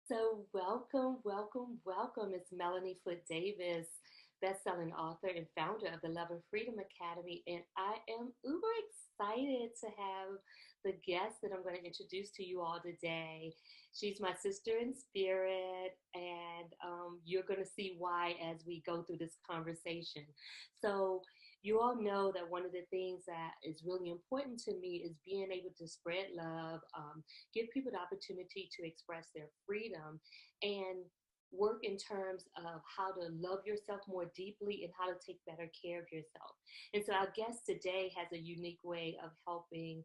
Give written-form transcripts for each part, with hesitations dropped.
So welcome. It's Melanie Foote-Davis, best-selling author and founder of the Love and Freedom Academy, and I am uber excited to have the guest that I'm going to introduce to you all today. She's my sister in spirit, and you're going to see why as we go through this conversation. So you all know that one of the things that is really important to me is being able to spread love, give people the opportunity to express their freedom, and work in terms of how to love yourself more deeply and how to take better care of yourself. And so our guest today has a unique way of helping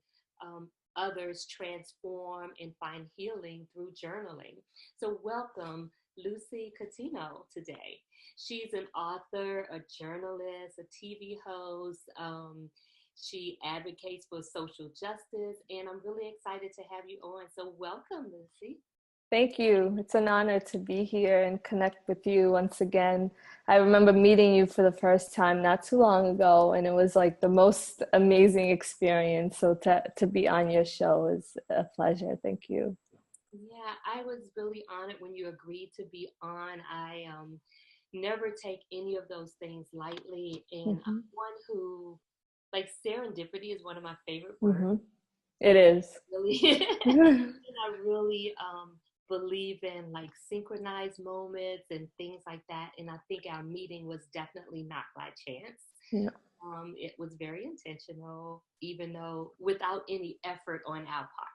others transform and find healing through journaling. So welcome Lucy Coutinho today. She's an author, a journalist, a TV host. She advocates for social justice, and I'm really excited to have you on. So welcome, Lucy. Thank you. It's an honor to be here and connect with you once again. I remember meeting you for the first time not too long ago, and it was like the most amazing experience. So to be on your show is a pleasure. Thank you. Yeah, I was really honored when you agreed to be on. I never take any of those things lightly, and I'm Hmm. one who, like, serendipity is one of my favorite words, Hmm. It and is. really, and I really believe in like synchronized moments and things like that. And I think our meeting was definitely not by chance. No. It was very intentional, even though without any effort on our part.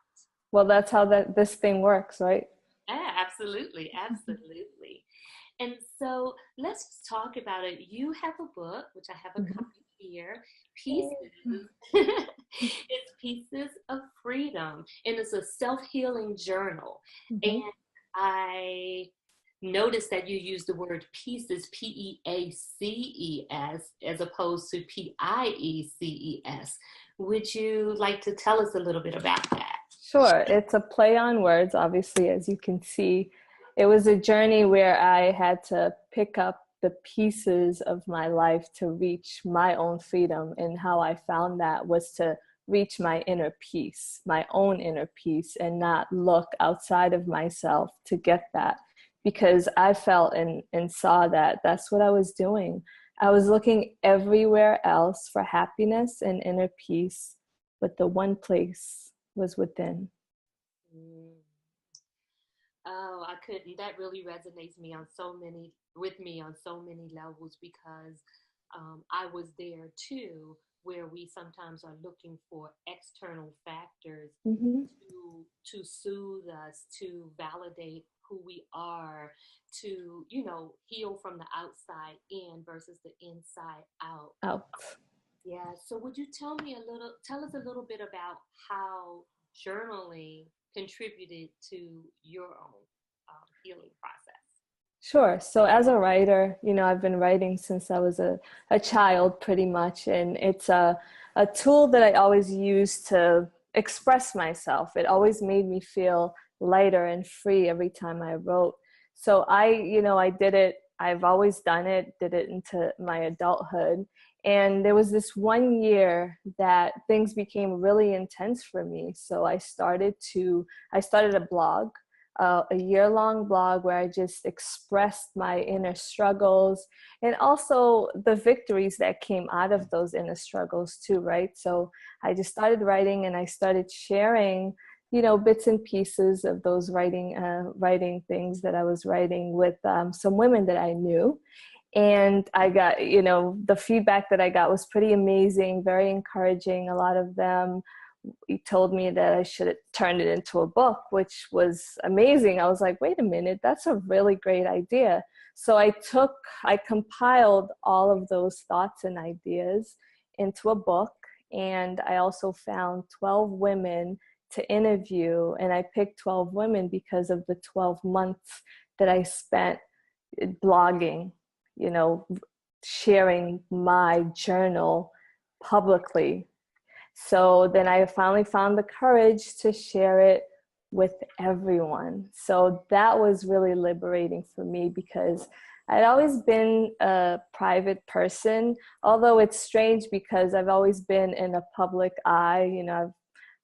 Well, that's how this thing works, right? Yeah, absolutely, absolutely. And so let's just talk about it. You have a book, which I have a Mhm. copy here, Pieces. It's Pieces of Freedom, and it's a self-healing journal. And Mhm. I noticed that you use the word pieces, Peaces, as opposed to Pieces. Would you like to tell us a little bit about that? Sure. It's a play on words, obviously, as you can see. It was a journey where I had to pick up the pieces of my life to reach my own freedom. And how I found that was to reach my inner peace, my own inner peace, and not look outside of myself to get that. Because I felt and saw that that's what I was doing. I was looking everywhere else for happiness and inner peace, but the one place was within. Mm. Oh, I couldn't. That really resonates me on so many with me on so many levels because I was there too, where we sometimes are looking for external factors Mm-hmm. to soothe us, to validate who we are, to heal from the outside in versus the inside out. Out. Yeah. So would you tell us a little bit about how journaling contributed to your own healing process? Sure. So as a writer, I've been writing since I was a child pretty much. And it's a tool that I always use to express myself. It always made me feel lighter and free every time I wrote. So I did it. I've always done it, did it into my adulthood. And there was this one year that things became really intense for me. So I started a blog, a year-long blog where I just expressed my inner struggles and also the victories that came out of those inner struggles too, right? So I just started writing and I started sharing, bits and pieces of those writing things that I was writing with some women that I knew. And I got, the feedback that I got was pretty amazing, very encouraging. A lot of them he told me that I should turn it into a book, which was amazing. I was like, wait a minute, that's a really great idea. So I compiled all of those thoughts and ideas into a book. And I also found 12 women to interview. And I picked 12 women because of the 12 months that I spent blogging, you know, sharing my journal publicly. So then I finally found the courage to share it with everyone. So that was really liberating for me because I'd always been a private person, although it's strange because I've always been in a public eye. I've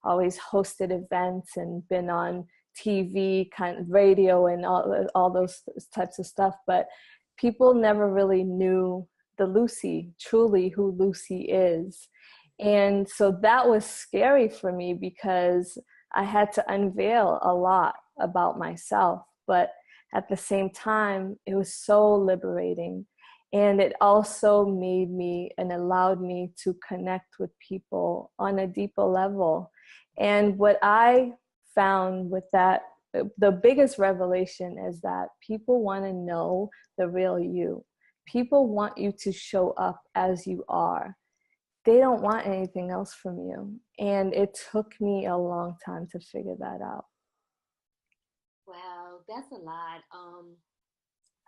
always hosted events and been on TV, kind of radio, and all those types of stuff. But people never really knew the Lucy, truly who Lucy is. And so that was scary for me because I had to unveil a lot about myself. But at the same time, it was so liberating. And it also made me and allowed me to connect with people on a deeper level. And what I found with that, the biggest revelation is that people want to know the real you. People want you to show up as you are. They don't want anything else from you. And it took me a long time to figure that out. Wow, that's a lot.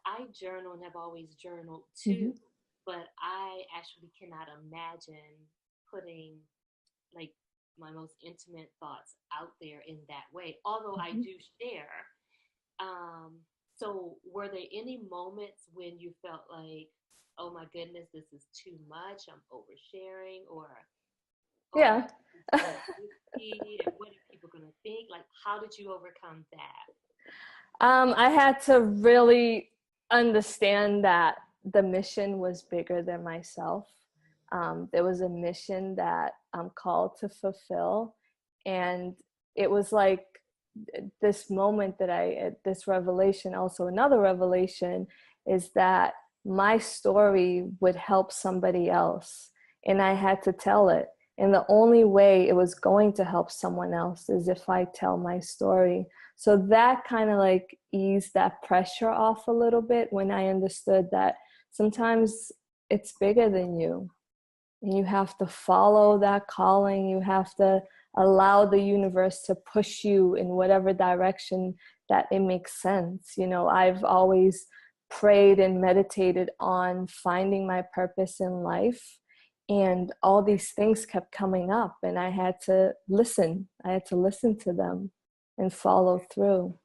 I journal and have always journaled Mm-hmm. too, but I actually cannot imagine putting like my most intimate thoughts out there in that way. Although I Mm-hmm. do share. Um, so were there any moments when you felt like, oh my goodness, this is too much, I'm oversharing, or oh my Yeah. goodness, it's getting risky, and what are people gonna think? Like, how did you overcome that? I had to really understand that the mission was bigger than myself. There was a mission that I'm called to fulfill. And it was like this moment that this revelation, also another revelation, is that my story would help somebody else. And I had to tell it. And the only way it was going to help someone else is if I tell my story. So that kind of like eased that pressure off a little bit when I understood that sometimes it's bigger than you. And you have to follow that calling. You have to allow the universe to push you in whatever direction that it makes sense. You know, I've always prayed and meditated on finding my purpose in life. And all these things kept coming up, and I had to listen. I had to listen to them and follow through.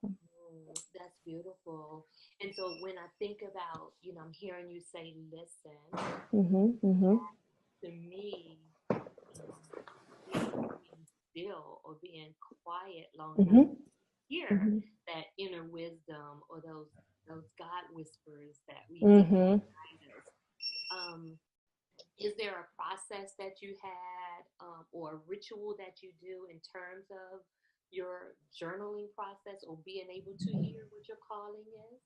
That's beautiful. And so when I think about, I'm hearing you say listen, Mm-hmm, mm-hmm, to me, being still or being quiet long enough mm-hmm, to hear mm-hmm, that inner wisdom or those God whispers that we need to mm-hmm. guide us. Um, is there a process that you had or a ritual that you do in terms of your journaling process or being able to hear what your calling is?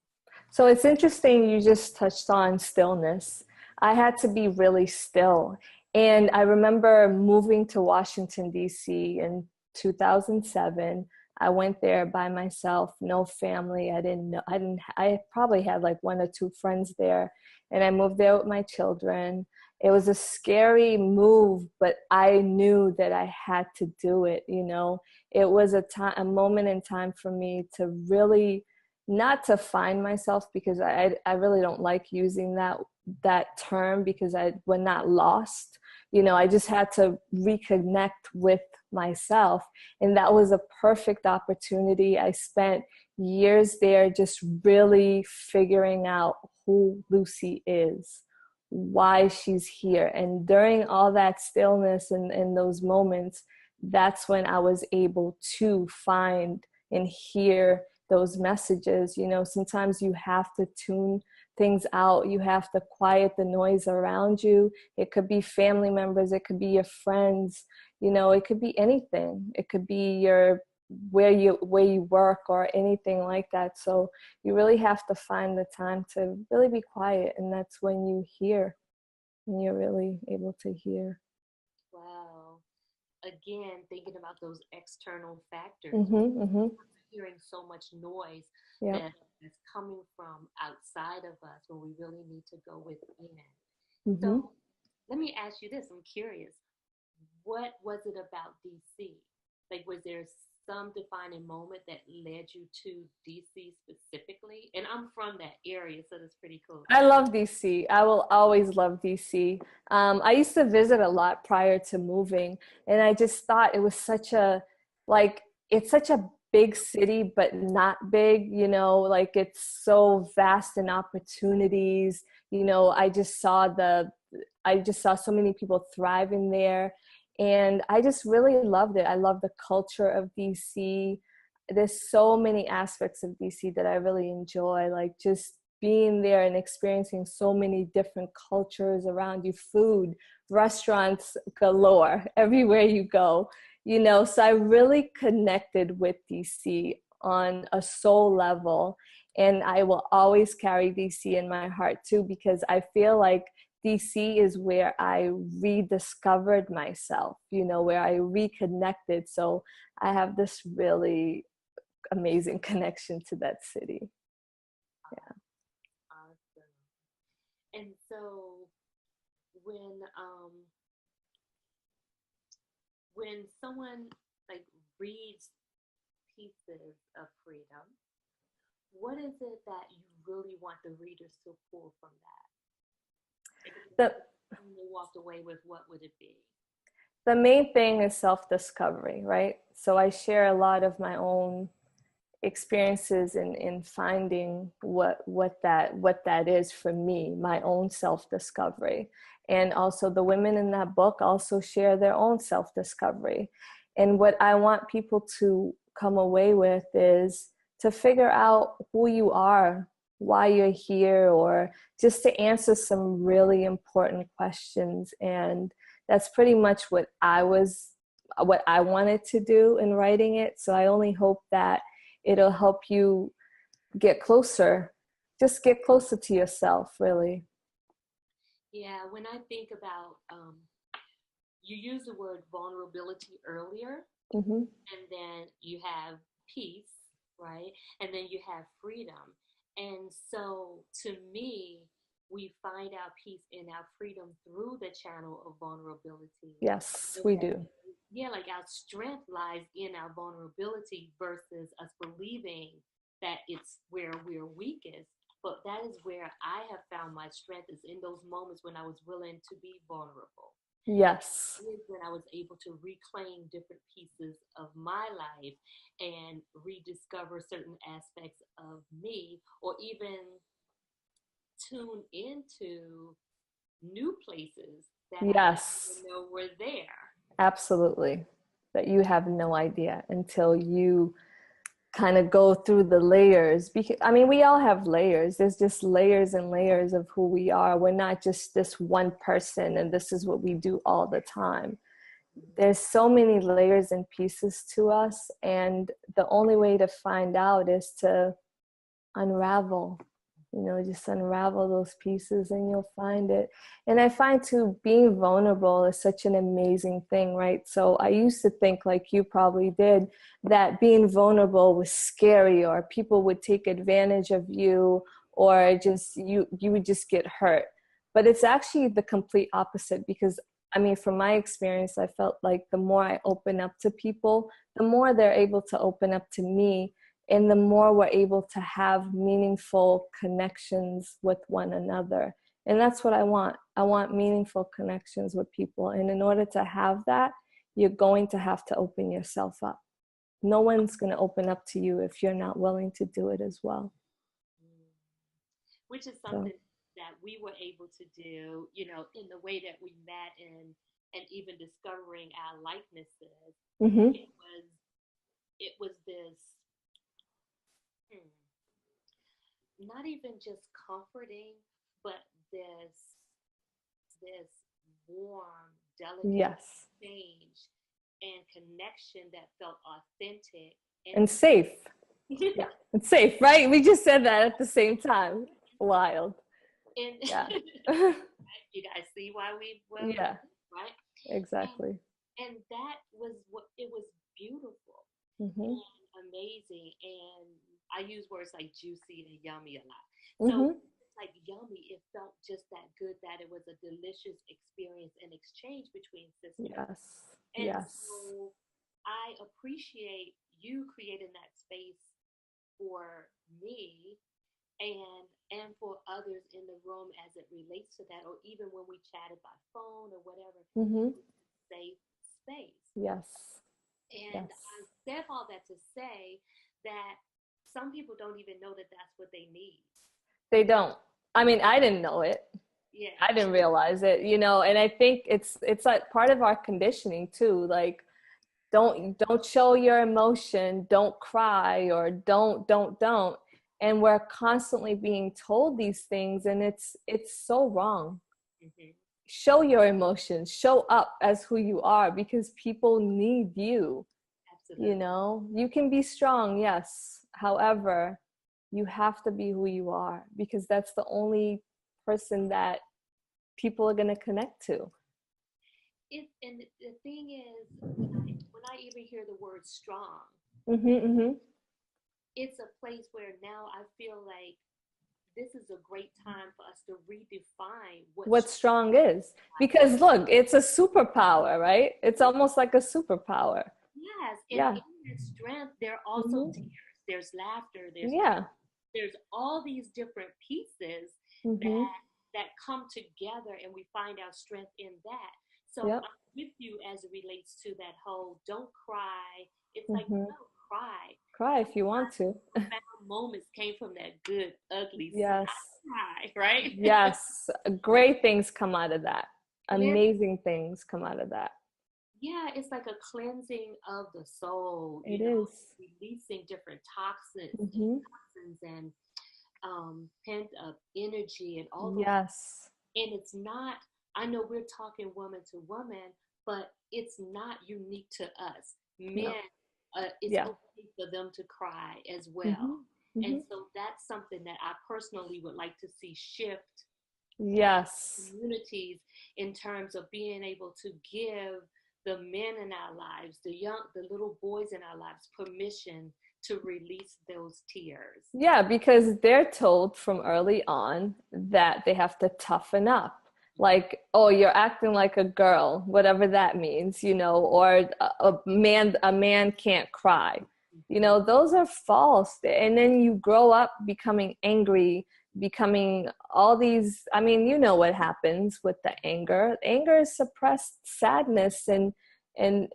So it's interesting you just touched on stillness. I had to be really still. And I remember moving to Washington, D.C. in 2007. I went there by myself, no family. I probably had like one or two friends there. And I moved there with my children. It was a scary move, but I knew that I had to do it, you know. It was a moment in time for me to really, not to find myself, because I really don't like using that term, because we're not lost. You know, I just had to reconnect with myself. And that was a perfect opportunity. I spent years there just really figuring out who Lucy is, why she's here. And during all that stillness and those moments, that's when I was able to find and hear those messages. You know, sometimes you have to tune things out. You have to quiet the noise around you. It could be family members, it could be your friends, you know, it could be anything. It could be where you work or anything like that. So you really have to find the time to really be quiet, and that's when you hear, when you're really able to hear. Wow. Again, thinking about those external factors, Mm-hmm, mm-hmm. hearing so much noise Yeah. that is coming from outside of us when we really need to go within. Mm-hmm. So let me ask you this. I'm curious. What was it about DC? Like, was there some defining moment that led you to DC specifically? And I'm from that area, so that's pretty cool. I love DC. I will always love DC. I used to visit a lot prior to moving, and I just thought it was like, it's such a big city, but not big, you know, like it's so vast in opportunities. You know, I just saw so many people thriving there. And I just really loved it. I love the culture of DC. There's so many aspects of DC that I really enjoy, like just being there and experiencing so many different cultures around you, food, restaurants galore, everywhere you go, you know. So I really connected with DC on a soul level. And I will always carry DC in my heart too, because I feel like DC is where I rediscovered myself, you know, where I reconnected. So I have this really amazing connection to that city. Yeah. Awesome. And so when um when someone like reads pieces of freedom, what is it that you really want the readers to pull from that? The, If they walked away with, what would it be? the main thing is self-discovery, right? So I share a lot of my own experiences in finding what that is for me, my own self-discovery. And also the women in that book also share their own self-discovery. And what I want people to come away with is to figure out who you are, why you're here, or just to answer some really important questions. And that's pretty much what I wanted to do in writing it. So I only hope that it'll help you get closer, just get closer to yourself, really. Yeah, when I think about, you use the word vulnerability earlier, Mm-hmm. and then you have peace, right? And then you have freedom. And so to me, we find our peace and our freedom through the channel of vulnerability. Yes, And we that, do. yeah, like our strength lies in our vulnerability versus us believing that it's where we're weakest. But that is where I have found my strength, is in those moments when I was willing to be vulnerable. Yes. Is when I was able to reclaim different pieces of my life and rediscover certain aspects of me, or even tune into new places that I didn't Yes, even know were there. absolutely. That you have no idea until you kind of go through the layers. Because I mean, we all have layers. There's just layers and layers of who we are. We're not just this one person and this is what we do all the time. There's so many layers and pieces to us, and the only way to find out is to unravel, you know, just unravel those pieces and you'll find it. And I find too, being vulnerable is such an amazing thing, right? So I used to think, like you probably did, that being vulnerable was scary, or people would take advantage of you, or just you would just get hurt. But it's actually the complete opposite, because I mean, from my experience, I felt like the more I open up to people, the more they're able to open up to me, and the more we're able to have meaningful connections with one another. And that's what I want. I want meaningful connections with people. And in order to have that, you're going to have to open yourself up. No one's going to open up to you if you're not willing to do it as well. Which is So, something that we were able to do, in the way that we met, and even discovering our likenesses. mm-hmm. It was this, hmm, not even just comforting, but this warm, delicate Yes. exchange and connection that felt authentic and And safe. Yeah. It's safe, right? We just said that at the same time. Wild. and Yeah. you guys see why we Yeah, right? And exactly. and that was what it was, beautiful Mm-hmm. and amazing. And I use words like juicy and yummy a lot. So Mm-hmm. like yummy, it felt just that good, that it was a delicious experience and exchange between sisters. Yes. And Yes. so I appreciate you creating that space for me, and for others in the room as it relates to that, or even when we chatted by phone or whatever. Mm-hmm. It was a safe space. Yes. And Yes. I said all that to say that some people don't even know that that's what they need. They don't. I mean, I didn't know it. Yeah. I didn't realize it, you know, and I think it's like part of our conditioning too. Like, don't show your emotion, don't cry, or don't. And we're constantly being told these things, and it's so wrong. Hmm. Show your emotions, show up as who you are, because people need you. You Absolutely. know, you can be strong, yes. However, you have to be who you are, because that's the only person that people are going to connect to. And the thing is, when I even hear the word strong, Mm-hmm, mm-hmm. it's a place where now I feel like this is a great time for us to redefine what What strong is, because look, it's a superpower, right? It's almost like a superpower. yes, and Yeah. in that strength, there are also Mm-hmm. tears, there's laughter, Yeah. there's all these different pieces Mm-hmm. that come together, and we find our strength in that. So Yep. I'm with you as it relates to that whole don't cry. It's like, Mm-hmm. no, cry. Cry if you want to. Profound moments came from that good, ugly, Yes. cry, right? Yes. Great things come out of that. Clear. Amazing things come out of that. Yeah, it's like a cleansing of the soul, It is. releasing different toxins and Mm-hmm. pent up energy and all those. Yes. And it's not, I know we're talking woman to woman, but it's not unique to us. Men, No. it's Yeah. okay for them to cry as well. Mm-hmm. Mm-hmm. And so that's something that I personally would like to see shift Yes. communities in terms of being able to give the men in our lives, the little boys in our lives, permission to release those tears. Yeah, because they're told from early on that they have to toughen up. Like, oh, you're acting like a girl, whatever that means, you know, or a man can't cry. You Mhm. know, those are false. And then you grow up becoming angry, becoming all these, I mean, you know what happens with the anger. Anger is suppressed sadness, and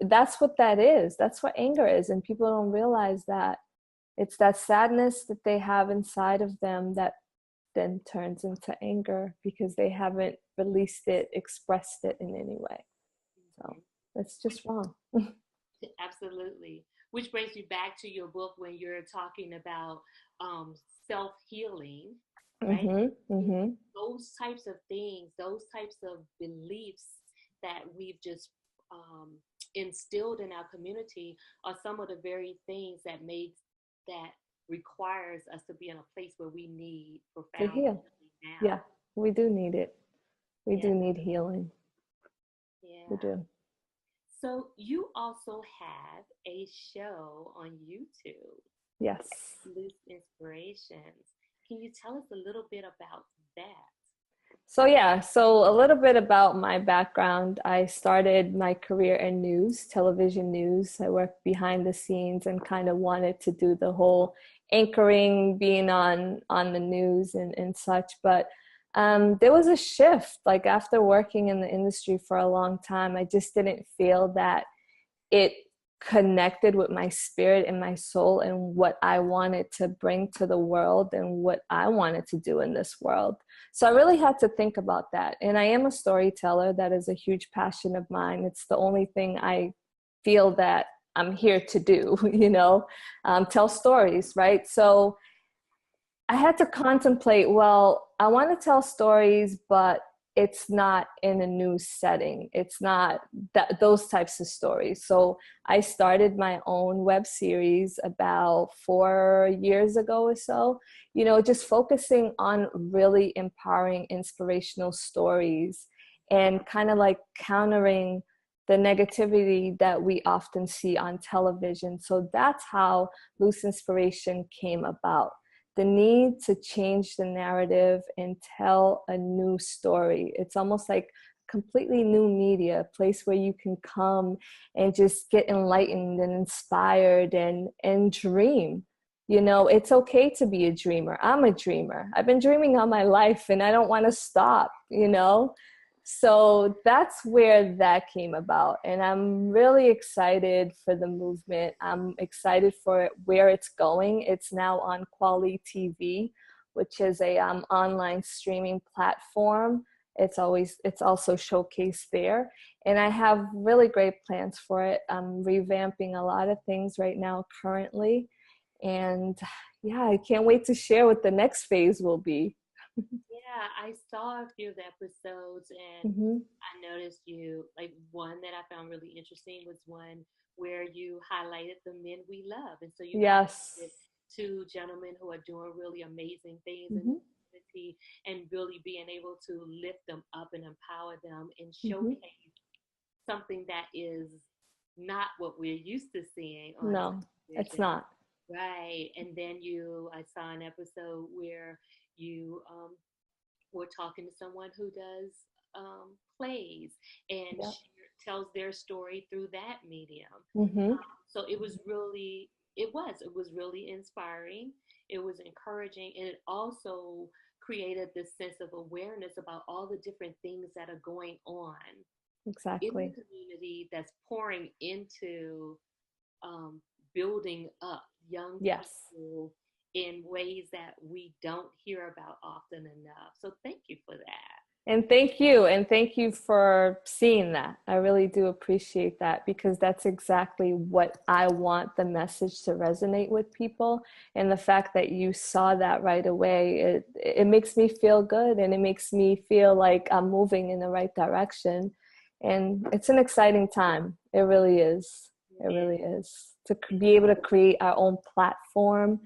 that's what that is. That's what anger is, and people don't realize that. It's that sadness that they have inside of them that then turns into anger because they haven't released it, expressed it in any way. So Mhm. it's Which, just wrong. absolutely. Which brings me back to your book when you're talking about self healing, right? Mm-hmm. Mm-hmm. Those types of things, those types of beliefs that we've just um, instilled in our community are some of the very things that made that requires us to be in a place where we need To profound heal. healing now. Yeah, we do need it. We Yeah, do need healing. We yeah. do. So you also have a show on YouTube, Yes. Luce Inspirations. Can you tell us a little bit about that? So yeah, so a little bit about my background. I started my career in news, television news. I worked behind the scenes and kind of wanted to do the whole anchoring, being on the news and such. But there was a shift. Like after working in the industry for a long time, I just didn't feel that it connected with my spirit and my soul and what I wanted to bring to the world and what I wanted to do in this world. So I really had to think about that. And I am a storyteller. That is a huge passion of mine. It's the only thing I feel that I'm here to do, you know, tell stories, right? So I had to contemplate, well, I want to tell stories, but it's not in a new setting. It's not those types of stories. So I started my own web series about 4 years ago or so, you know, just focusing on really empowering, inspirational stories and kind of like countering the negativity that we often see on television. So that's how Loose Inspiration came about, the need to change the narrative and tell a new story. It's almost like completely new media, a place where you can come and just get enlightened and inspired and dream. You know, it's okay to be a dreamer. I'm a dreamer. I've been dreaming all my life and I don't want to stop, you know? So that's where that came about. And I'm really excited for the movement. I'm excited for where it's going. It's now on Quality TV, which is a online streaming platform it's also showcased there. And I have really great plans for it. I'm revamping a lot of things right now currently. And yeah, I can't wait to share what the next phase will be. Yeah, I saw a few of the episodes and Mm-hmm. I noticed you, like one that I found really interesting was one where you highlighted the men we love. And so you Yes. highlighted two gentlemen who are doing really amazing things in the Mm-hmm. community and really being able to lift them up and empower them and Mm-hmm. showcase something that is not what we're used to seeing on No, it's television. not. Right. And then I saw an episode where you we're talking to someone who does plays and Yeah. tells their story through that medium. Mm-hmm. So it was really inspiring. It was encouraging, and it also created this sense of awareness about all the different things that are going on in the Exactly. community that's pouring into um, building up young Yes. people in ways that we don't hear about often enough. So thank you for that. And thank you. And thank you for seeing that. I really do appreciate that, because that's exactly what I want the message to resonate with people. And the fact that you saw that right away, it makes me feel good, and it makes me feel like I'm moving in the right direction. And it's an exciting time. It really is. It It really is. is. To be able to create our own platform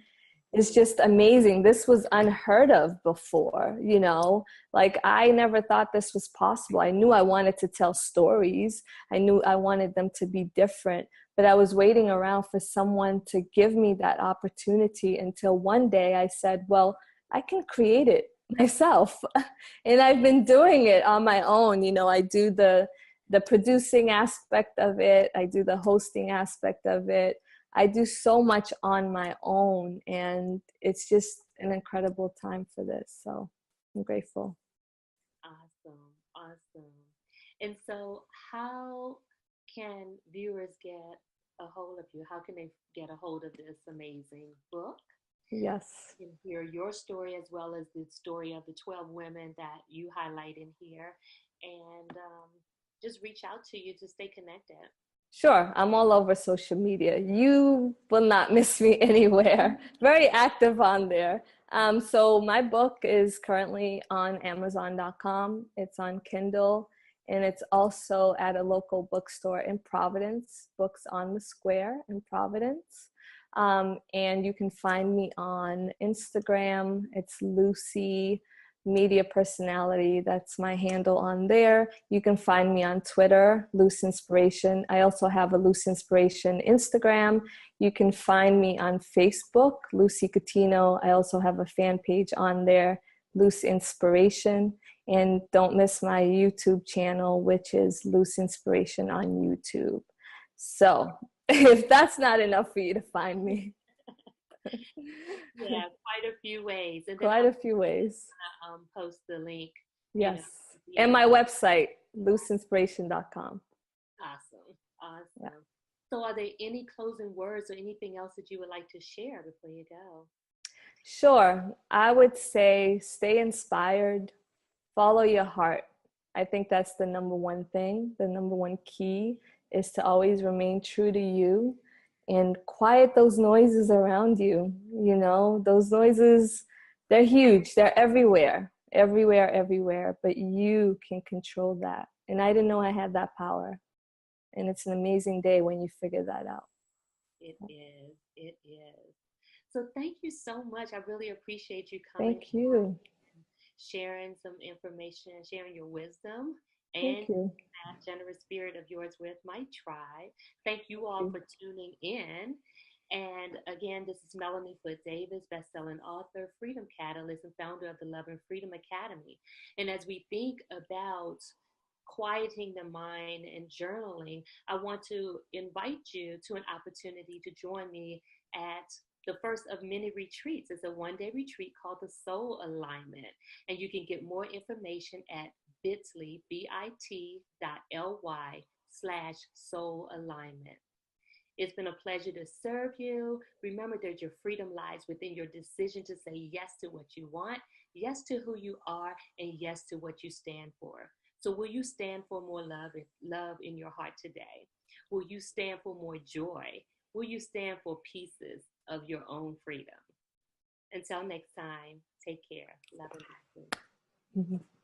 is just amazing. This was unheard of before, you know? Like, I never thought this was possible. I knew I wanted to tell stories. I knew I wanted them to be different, but I was waiting around for someone to give me that opportunity until one day I said, well, I can create it myself. And I've been doing it on my own. You know, I do the producing aspect of it. I do the hosting aspect of it. I do so much on my own, and it's just an incredible time for this. So I'm grateful. Awesome. Awesome. And so, how can viewers get a hold of you? How can they get a hold of this amazing book? Yes. And hear your story as well as the story of the 12 women that you highlight in here and just reach out to you to stay connected. Sure. I'm all over social media. You will not miss me anywhere. Very active on there. So my book is currently on Amazon.com. It's on Kindle, and it's also at a local bookstore in Providence, Books on the Square in Providence. And you can find me on Instagram. It's Lucy Media Personality. That's my handle on there. You can find me on Twitter, Luce Inspiration. I also have a Luce Inspiration Instagram. You can find me on Facebook, Lucy Coutinho. I also have a fan page on there, Luce Inspiration. And don't miss my YouTube channel, which is Luce Inspiration on YouTube. So if that's not enough for you to find me. Yeah, quite a few ways. And then Quite a few ways. I'll post the link, you know, Yes. at the And end. my website, luceinspiration.com. Awesome. Yeah. Awesome. So, are there any closing words or anything else that you would like to share before you go? Sure. I would say stay inspired, follow your heart. I think that's the number one thing. The number one key is to always remain true to you and quiet those noises around you. You know, those noises, they're huge, they're everywhere, everywhere, everywhere, but you can control that. And I didn't know I had that power. And it's an amazing day when you figure that out. It is. It is. So, thank you so much. I really appreciate you coming, Thank you. sharing some information, sharing your wisdom and Thank you. that generous spirit of yours with my tribe. Thank you all for tuning in. And again, this is Melanie Foote-Davis, best-selling author, freedom catalyst, and founder of the Love and Freedom Academy. And as we think about quieting the mind and journaling, I want to invite you to an opportunity to join me at the first of many retreats. It's a one-day retreat called the Soul Alignment. And you can get more information at bit.ly/soul alignment. It's been a pleasure to serve you. Remember that your freedom lies within your decision to say yes to what you want, yes to who you are, and yes to what you stand for. So will you stand for more love in your heart today? Will you stand for more joy? Will you stand for pieces of your own freedom? Until next time, take care. Love and blessings. Mhm.